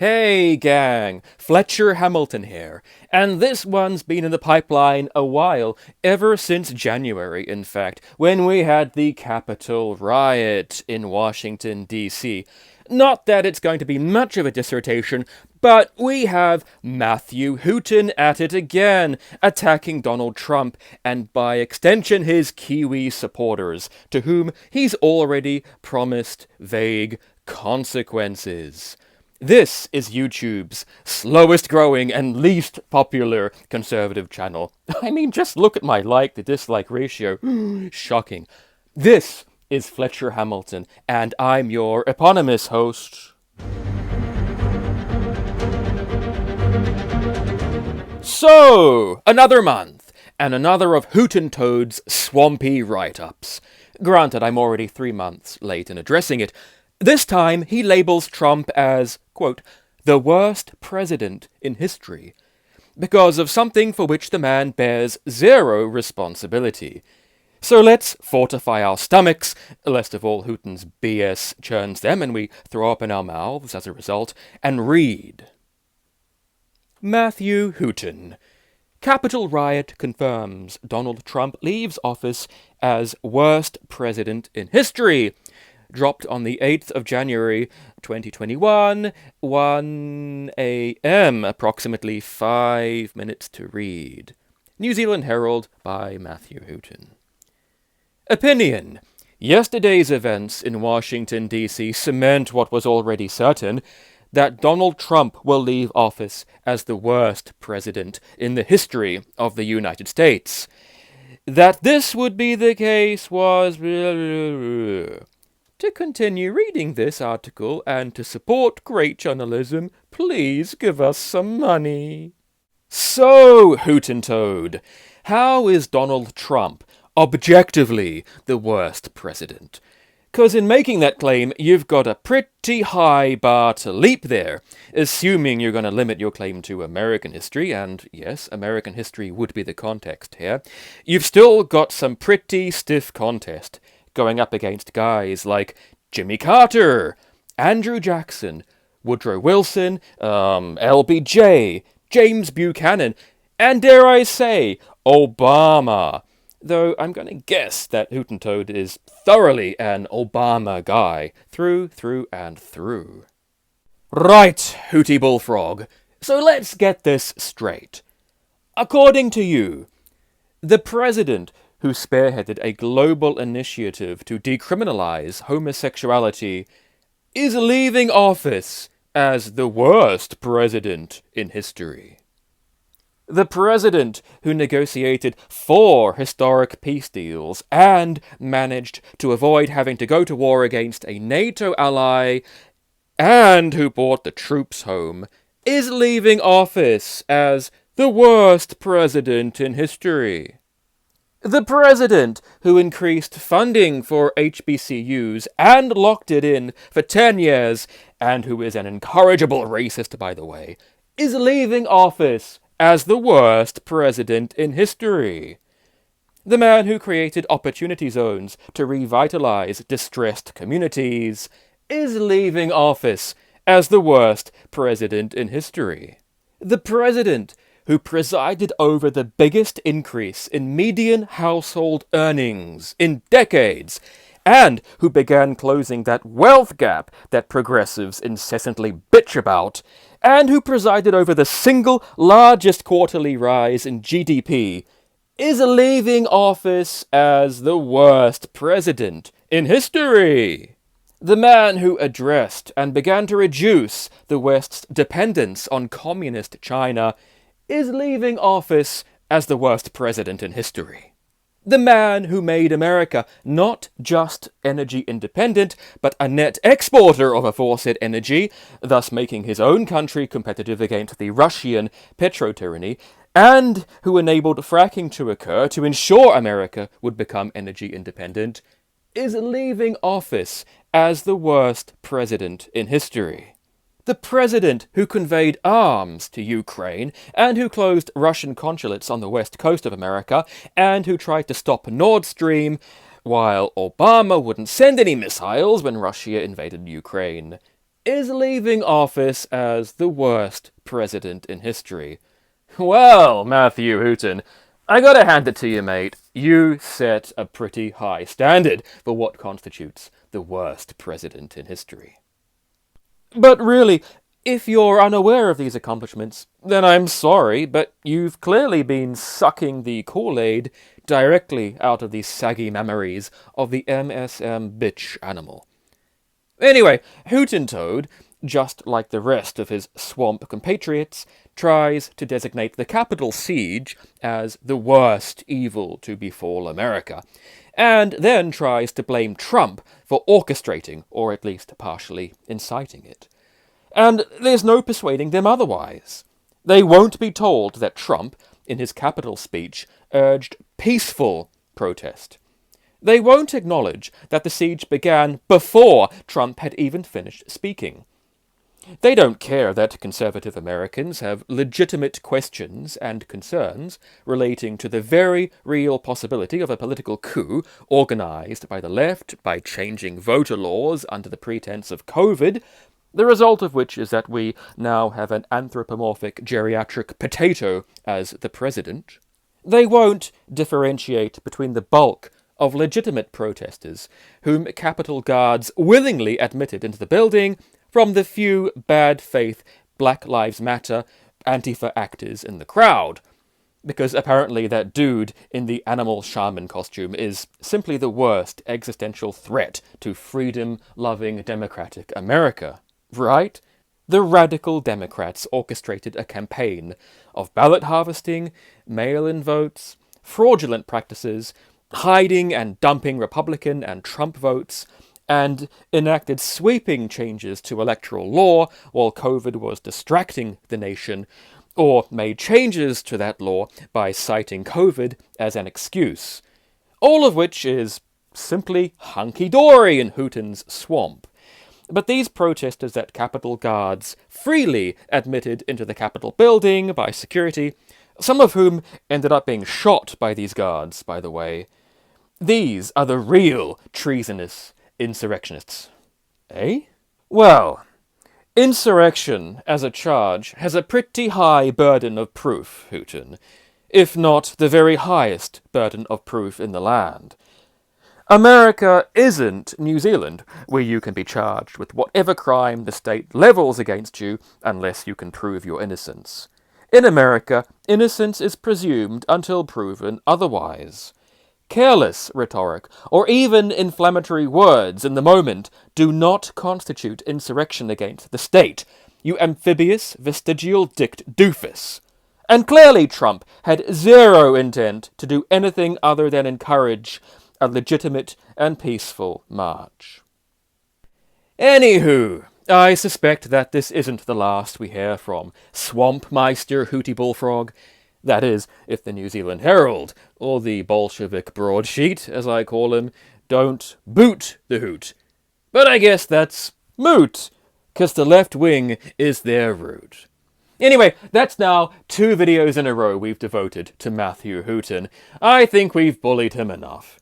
Hey gang, Fletcher Hamilton here, and this one's been in the pipeline a while, ever since January in fact, when we had the Capitol riot in Washington, D.C. Not that it's going to be much of a dissertation, but we have Matthew Hooten at it again, attacking Donald Trump, and by extension his Kiwi supporters, to whom he's already promised vague consequences. This is YouTube's slowest growing and least popular conservative channel. I mean, just look at my like to dislike ratio. Shocking. This is Fletcher Hamilton, and I'm your eponymous host. So, another month, and another of HootenToad's swampy write-ups. Granted, I'm already 3 months late in addressing it. This time, he labels Trump as, quote, the worst president in history, because of something for which the man bears zero responsibility. So let's fortify our stomachs, lest of all Hooten's BS churns them and we throw up in our mouths as a result, and read. Matthew Hooten. Capitol riot confirms Donald Trump leaves office as worst president in history. Dropped on the 8th of January, 2021, 1 a.m., approximately 5 minutes to read. New Zealand Herald by Matthew Hooten. Opinion. Yesterday's events in Washington, D.C. cement what was already certain, that Donald Trump will leave office as the worst president in the history of the United States. That this would be the case was... To continue reading this article and to support great journalism, please give us some money. So, HootenToad, how is Donald Trump objectively the worst president? 'Cause in making that claim, you've got a pretty high bar to leap there, assuming you're going to limit your claim to American history, and yes, American history would be the context here. You've still got some pretty stiff contest going up against guys like Jimmy Carter, Andrew Jackson, Woodrow Wilson, LBJ, James Buchanan, and dare I say, Obama. Though I'm going to guess that HootenToad is thoroughly an Obama guy, through and through. Right, Hootie Bullfrog, so let's get this straight. According to you, the president who spearheaded a global initiative to decriminalize homosexuality, is leaving office as the worst president in history. The president who negotiated 4 historic peace deals and managed to avoid having to go to war against a NATO ally, and who brought the troops home, is leaving office as the worst president in history. The president who increased funding for HBCUs and locked it in for 10 years, and who is an incorrigible racist, by the way, is leaving office as the worst president in history. The man who created opportunity zones to revitalize distressed communities is leaving office as the worst president in history. The president who presided over the biggest increase in median household earnings in decades, and who began closing that wealth gap that progressives incessantly bitch about, and who presided over the single largest quarterly rise in GDP, is leaving office as the worst president in history. The man who addressed and began to reduce the West's dependence on communist China is leaving office as the worst president in history. The man who made America not just energy independent, but a net exporter of aforesaid energy, thus making his own country competitive against the Russian petro-tyranny, and who enabled fracking to occur to ensure America would become energy independent, is leaving office as the worst president in history. The president who conveyed arms to Ukraine, and who closed Russian consulates on the west coast of America, and who tried to stop Nord Stream, while Obama wouldn't send any missiles when Russia invaded Ukraine, is leaving office as the worst president in history. Well, Matthew Hooten, I gotta hand it to you, mate. You set a pretty high standard for what constitutes the worst president in history. But really, if you're unaware of these accomplishments, then I'm sorry, but you've clearly been sucking the Kool-Aid directly out of the saggy memories of the MSM bitch animal. Anyway, HootenToad, just like the rest of his swamp compatriots, tries to designate the Capitol siege as the worst evil to befall America, and then tries to blame Trump for orchestrating, or at least partially inciting it. And there's no persuading them otherwise. They won't be told that Trump, in his Capitol speech, urged peaceful protest. They won't acknowledge that the siege began before Trump had even finished speaking. They don't care that conservative Americans have legitimate questions and concerns relating to the very real possibility of a political coup organized by the left by changing voter laws under the pretense of COVID, the result of which is that we now have an anthropomorphic geriatric potato as the president. They won't differentiate between the bulk of legitimate protesters, whom Capitol Guards willingly admitted into the building, from the few bad faith Black Lives Matter Antifa actors in the crowd, because apparently that dude in the animal shaman costume is simply the worst existential threat to freedom-loving democratic America, right? The radical Democrats orchestrated a campaign of ballot harvesting, mail-in votes, fraudulent practices, hiding and dumping Republican and Trump votes, and enacted sweeping changes to electoral law while COVID was distracting the nation, or made changes to that law by citing COVID as an excuse. All of which is simply hunky-dory in Hooten's swamp. But these protesters at Capitol Guards freely admitted into the Capitol building by security, some of whom ended up being shot by these guards, by the way. These are the real treasonous insurrectionists. Eh? Well, insurrection as a charge has a pretty high burden of proof, Hooten, if not the very highest burden of proof in the land. America isn't New Zealand, where you can be charged with whatever crime the state levels against you unless you can prove your innocence. In America, innocence is presumed until proven otherwise. Careless rhetoric, or even inflammatory words in the moment, do not constitute insurrection against the state, you amphibious, vestigial-dicked doofus. And clearly Trump had zero intent to do anything other than encourage a legitimate and peaceful march. Anywho, I suspect that this isn't the last we hear from Swamp Meister Hootie Bullfrog. That is, if the New Zealand Herald, or the Bolshevik broadsheet, as I call him, don't boot the hoot. But I guess that's moot, 'cause the left wing is their root. Anyway, that's now 2 videos in a row we've devoted to Matthew Hooten. I think we've bullied him enough.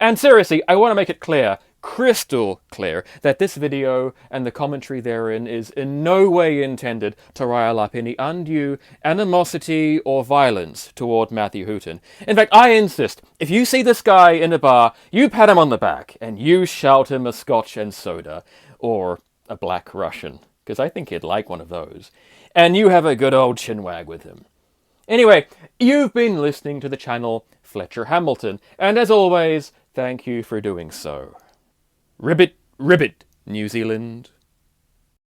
And seriously, I want to make it clear, crystal clear, that this video and the commentary therein is in no way intended to rile up any undue animosity or violence toward Matthew Hooten. In fact, I insist, if you see this guy in a bar, you pat him on the back and you shout him a scotch and soda, or a black Russian, because I think he'd like one of those, and you have a good old chinwag with him. Anyway, you've been listening to the channel Fletcher Hamilton, and as always, thank you for doing so. Ribbit, ribbit, New Zealand.